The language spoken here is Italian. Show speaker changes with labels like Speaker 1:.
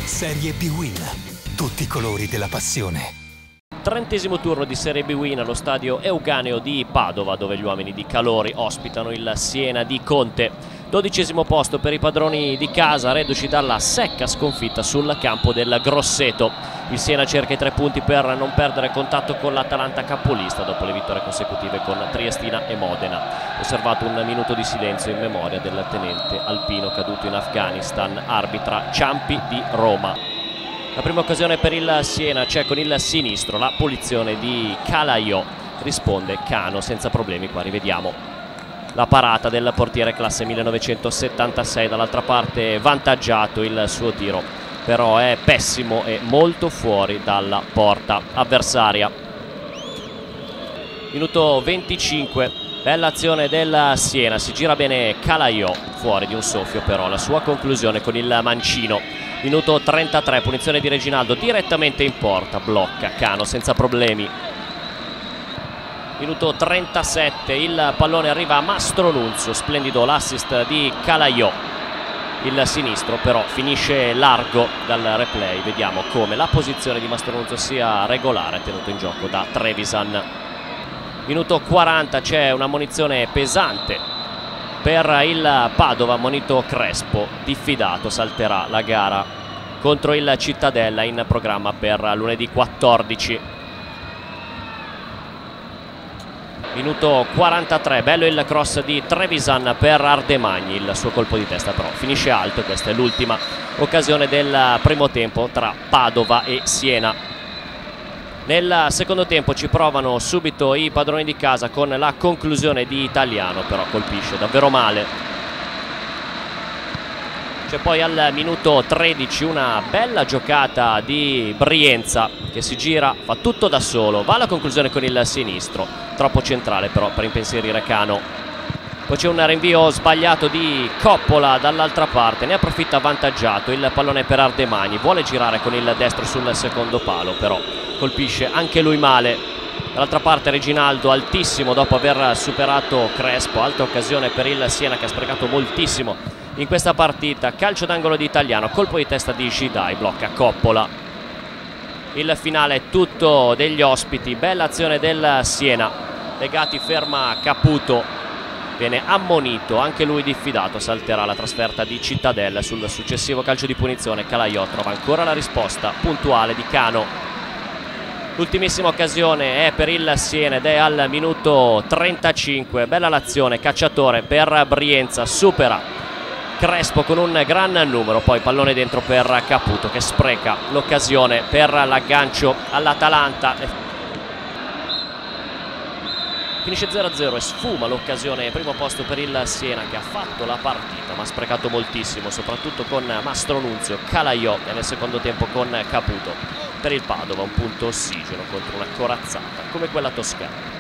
Speaker 1: Serie B-Win. Tutti i colori della passione.
Speaker 2: 30° turno di Serie B-Win allo stadio Euganeo di Padova, dove gli uomini di Calori ospitano il Siena di Conte. 12° posto per i padroni di casa, reduci dalla secca sconfitta sul campo del Grosseto. Il Siena cerca i 3 punti per non perdere contatto con l'Atalanta capolista dopo le vittorie consecutive con Triestina e Modena. Osservato un minuto di silenzio in memoria del tenente alpino caduto in Afghanistan, arbitra Ciampi di Roma. La prima occasione per il Siena c'è con il sinistro, la punizione di Calaiò, risponde Cano senza problemi, qua rivediamo la parata del portiere classe 1976, dall'altra parte vantaggiato il suo tiro, però è pessimo e molto fuori dalla porta avversaria. Minuto 25, bella azione del Siena, si gira bene Calaiò, fuori di un soffio però la sua conclusione con il mancino. Minuto 33, punizione di Reginaldo direttamente in porta, blocca Cano senza problemi. Minuto 37, il pallone arriva a Mastronunzio, splendido l'assist di Calaiò. Il sinistro però finisce largo dal replay, vediamo come la posizione di Mastronunzio sia regolare, tenuto in gioco da Trevisan. Minuto 40, c'è una ammonizione pesante per il Padova, ammonito Crespo, diffidato, salterà la gara contro il Cittadella in programma per lunedì 14. Minuto 43, bello il cross di Trevisan per Ardemagni, il suo colpo di testa però finisce alto e questa è l'ultima occasione del primo tempo tra Padova e Siena. Nel secondo tempo ci provano subito i padroni di casa con la conclusione di Italiano, però colpisce davvero male. C'è poi al minuto 13 una bella giocata di Brienza che si gira, fa tutto da solo, va alla conclusione con il sinistro, troppo centrale però per impensierire Cano. Poi c'è un rinvio sbagliato di Coppola dall'altra parte, ne approfitta avvantaggiato, il pallone per Ardemagni, vuole girare con il destro sul secondo palo però colpisce anche lui male. Dall'altra parte Reginaldo altissimo dopo aver superato Crespo, altra occasione per il Siena che ha sprecato moltissimo in questa partita. Calcio d'angolo di Italiano, colpo di testa di Gidai, blocca Coppola. Il finale è tutto degli ospiti, bella azione del Siena, Legati ferma Caputo, viene ammonito, anche lui diffidato, salterà la trasferta di Cittadella. Sul successivo calcio di punizione Calaiò trova ancora la risposta puntuale di Cano. L'ultimissima occasione è per il Siena ed è al minuto 35, bella l'azione, Cacciatore per Brienza, supera Crespo con un gran numero, poi pallone dentro per Caputo che spreca l'occasione per l'aggancio all'Atalanta. Finisce 0-0 e sfuma l'occasione, primo posto per il Siena che ha fatto la partita ma ha sprecato moltissimo, soprattutto con Mastronunzio, Calaiò e nel secondo tempo con Caputo. Per il Padova un punto ossigeno contro una corazzata come quella toscana.